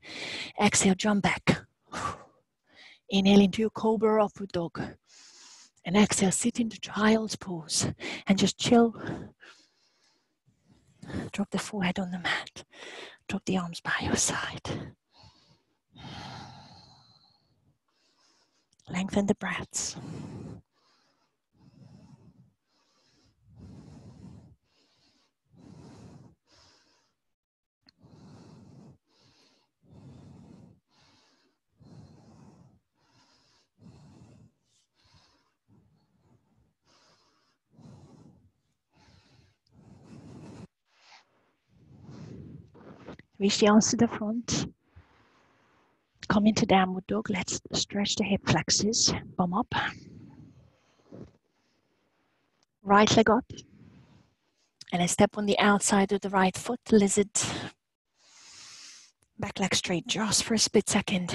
Exhale, jump back. Inhale into your cobra upward dog. And exhale, sit into child's pose and just chill. Drop the forehead on the mat. Drop the arms by your side. Lengthen the breaths. Reach the arms to the front. Come into downward dog. Let's stretch the hip flexors. Bum up. Right leg up. And I step on the outside of the right foot, lizard. Back leg straight just for a split second.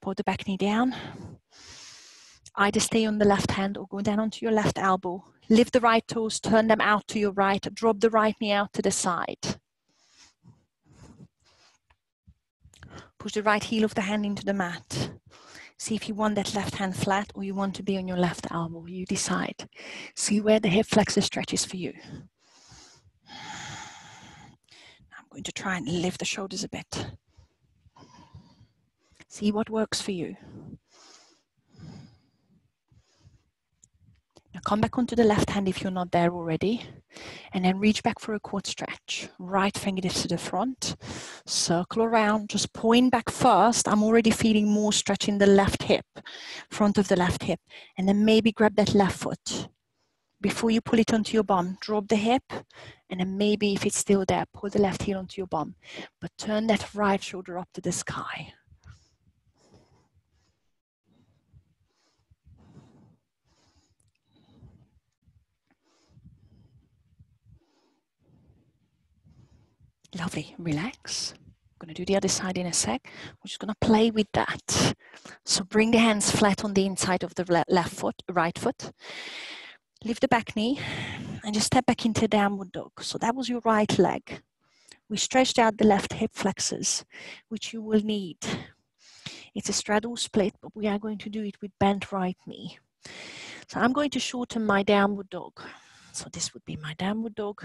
Pull the back knee down. Either stay on the left hand or go down onto your left elbow. Lift the right toes, turn them out to your right. Drop the right knee out to the side. Push the right heel of the hand into the mat. See if you want that left hand flat or you want to be on your left elbow. You decide. See where the hip flexor stretches for you. I'm going to try and lift the shoulders a bit. See what works for you. Now come back onto the left hand if you're not there already. And then reach back for a quad stretch. Right fingertips to the front. Circle around. Just point back first. I'm already feeling more stretch in the left hip. Front of the left hip. And then maybe grab that left foot. Before you pull it onto your bum, drop the hip. And then maybe if it's still there, pull the left heel onto your bum. But turn that right shoulder up to the sky. Lovely, relax. I'm going to do the other side in a sec. We're just going to play with that. So bring the hands flat on the inside of the left foot, right foot. Lift the back knee and just step back into downward dog. So that was your right leg. We stretched out the left hip flexors, which you will need. It's a straddle split, but we are going to do it with bent right knee. So I'm going to shorten my downward dog. So this would be my downward dog.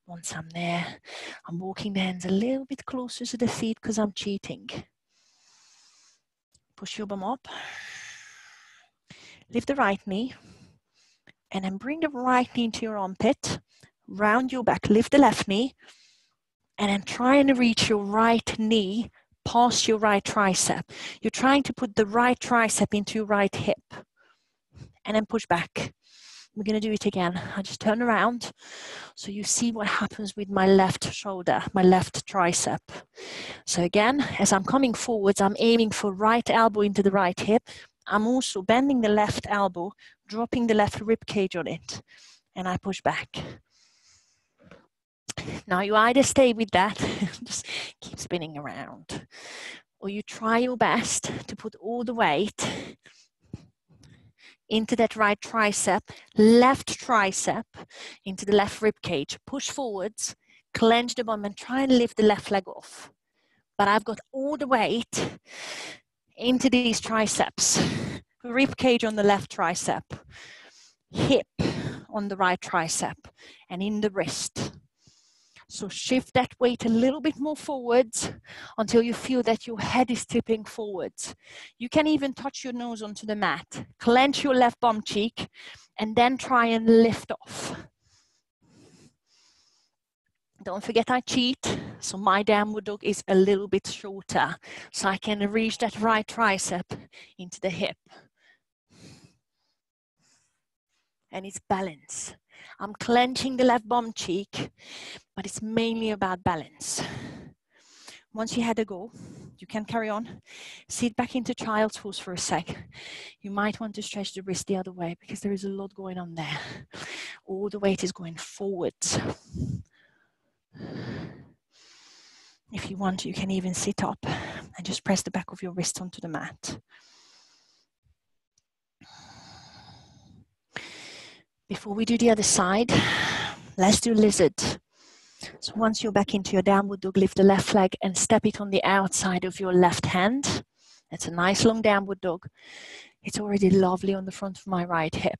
Once I'm there, I'm walking the hands a little bit closer to the feet because I'm cheating. Push your bum up. Lift the right knee. And then bring the right knee into your armpit. Round your back. Lift the left knee. And then try and reach your right knee past your right tricep. You're trying to put the right tricep into your right hip. And then push back. We're going to do it again. I just turn around so you see what happens with my left shoulder, my left tricep. So again, as I'm coming forwards, I'm aiming for right elbow into the right hip. I'm also bending the left elbow, dropping the left rib cage on it, and I push back. Now you either stay with that, just keep spinning around, or you try your best to put all the weight into that right tricep, left tricep, into the left rib cage. Push forwards, clench the bum and try and lift the left leg off. But I've got all the weight into these triceps. Rib cage on the left tricep, hip on the right tricep, and in the wrist. So shift that weight a little bit more forwards until you feel that your head is tipping forwards. You can even touch your nose onto the mat. Clench your left bum cheek and then try and lift off. Don't forget I cheat, so my downward dog is a little bit shorter, so I can reach that right tricep into the hip. And it's balance. I'm clenching the left bum cheek, but it's mainly about balance. Once you had a go, you can carry on. Sit back into child's pose for a sec. You might want to stretch the wrist the other way because there is a lot going on there. All the weight is going forwards. If you want, you can even sit up, And just press the back of your wrist onto the mat. Before we do the other side, let's do lizard. So once you're back into your downward dog, lift the left leg and step it on the outside of your left hand. It's a nice long downward dog. It's already lovely on the front of my right hip.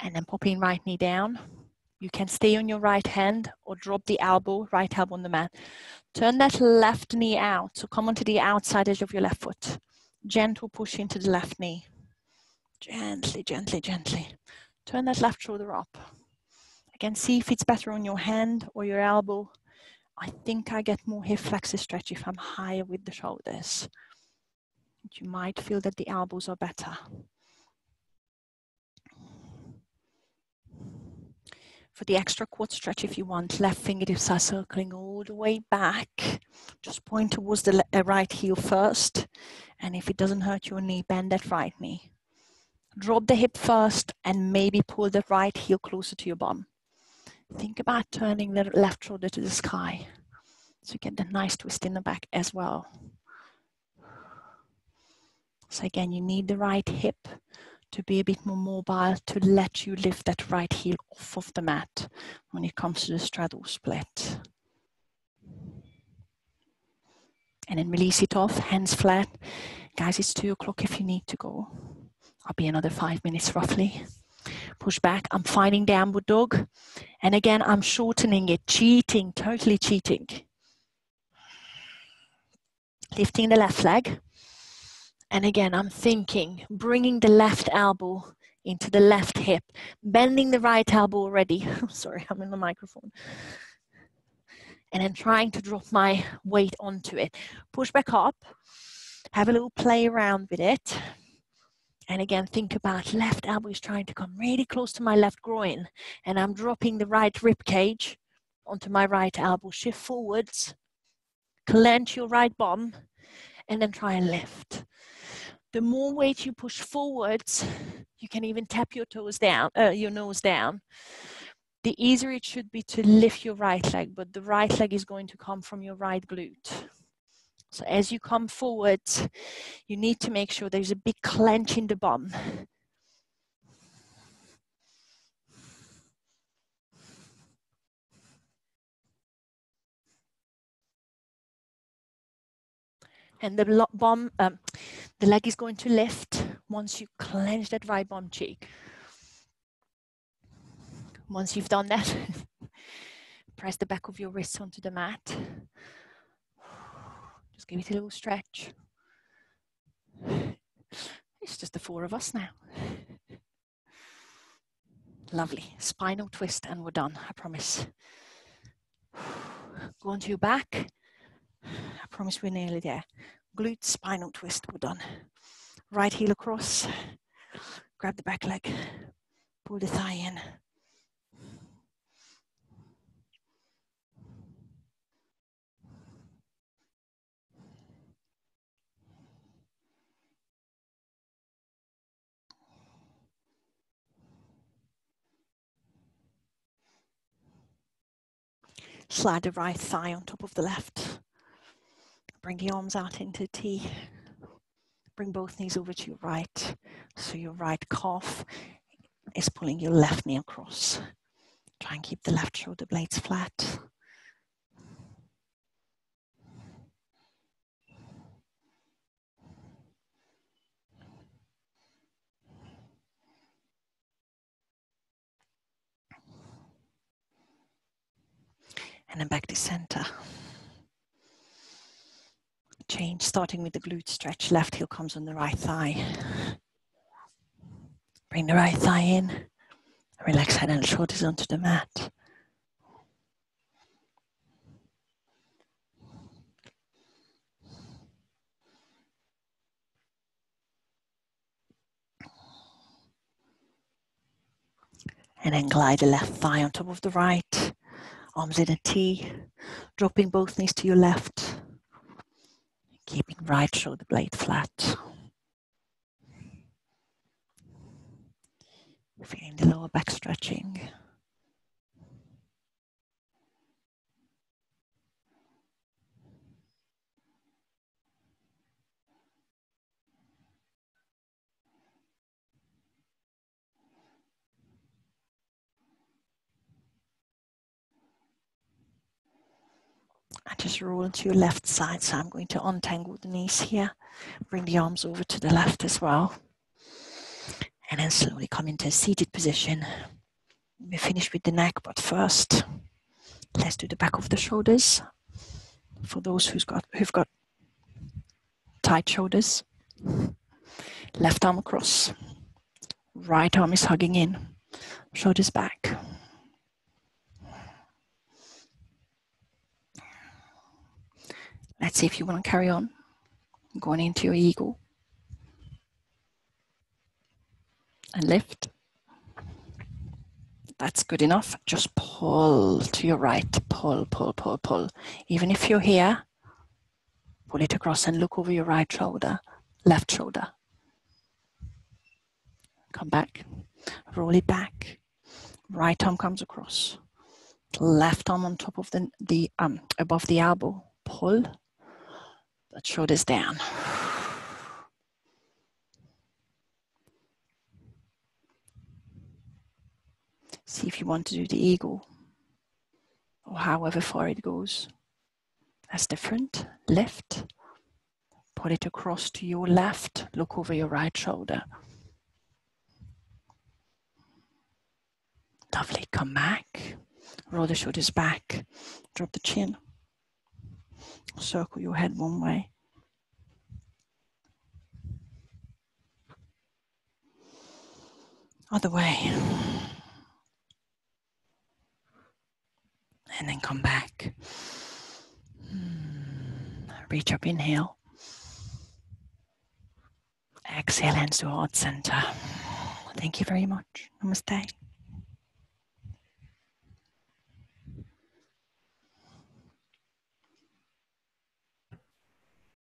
And then popping right knee down. You can stay on your right hand or drop the elbow, right elbow on the mat. Turn that left knee out. So come onto the outside edge of your left foot. Gentle push into the left knee. Gently, gently, gently. Turn that left shoulder up. Again, see if it's better on your hand or your elbow. I think I get more hip flexor stretch if I'm higher with the shoulders. You might feel that the elbows are better. For the extra quad stretch, if you want, left fingertips are circling all the way back. Just point towards the right heel first. And if it doesn't hurt your knee, bend that right knee. Drop the hip first and maybe pull the right heel closer to your bum. Think about turning the left shoulder to the sky. So you get the nice twist in the back as well. So again, you need the right hip to be a bit more mobile, to let you lift that right heel off of the mat when it comes to the straddle split. And then release it off, hands flat. Guys, it's 2 o'clock if you need to go. I'll be another 5 minutes roughly. Push back, I'm finding downward dog. And again, I'm shortening it, cheating, totally cheating. Lifting the left leg. And again, I'm thinking, bringing the left elbow into the left hip, bending the right elbow already. Sorry, I'm in the microphone. And then trying to drop my weight onto it. Push back up, have a little play around with it. And again, think about left elbow is trying to come really close to my left groin. And I'm dropping the right rib cage onto my right elbow. Shift forwards, clench your right bum, and then try and lift. The more weight you push forwards, you can even tap your toes down, your nose down. The easier it should be to lift your right leg, but the right leg is going to come from your right glute. So as you come forward, you need to make sure there's a big clench in the bum. And the leg is going to lift once you clench that right bum cheek. Once you've done that, press the back of your wrists onto the mat. Just give it a little stretch. It's just the 4 of us now. Lovely. Spinal twist and we're done, I promise. Go onto your back. I promise we're nearly there. Glute, spinal twist, we're done. Right heel across. Grab the back leg. Pull the thigh in. Slide the right thigh on top of the left. Bring the arms out into T. Bring both knees over to your right. So your right calf is pulling your left knee across. Try and keep the left shoulder blades flat. And then back to center. Change, starting with the glute stretch. Left heel comes on the right thigh. Bring the right thigh in. Relax head and shoulders onto the mat. And then glide the left thigh on top of the right. Arms in a T. Dropping both knees to your left. Keeping right shoulder blade flat. Feeling the lower back stretching. just roll to your left side. So I'm going to untangle the knees here. Bring the arms over to the left as well. And then slowly come into a seated position. We finish with the neck, but first, let's do the back of the shoulders. For those who've got tight shoulders. Left arm across. Right arm is hugging in. Shoulders back. Let's see if you want to carry on. Going into your eagle. And lift. That's good enough. Just pull to your right. Pull, pull, pull, pull. Even if you're here, pull it across and look over your right shoulder, left shoulder. Come back. Roll it back. Right arm comes across. Left arm on top of the above the elbow. Pull. That shoulders down. See if you want to do the eagle or however far it goes. That's different. Lift. Put it across to your left. Look over your right shoulder. Lovely. Come back. Roll the shoulders back. Drop the chin. Circle your head one way. Other way. And then come back. Reach up, inhale. Exhale, hands to heart center. Thank you very much. Namaste.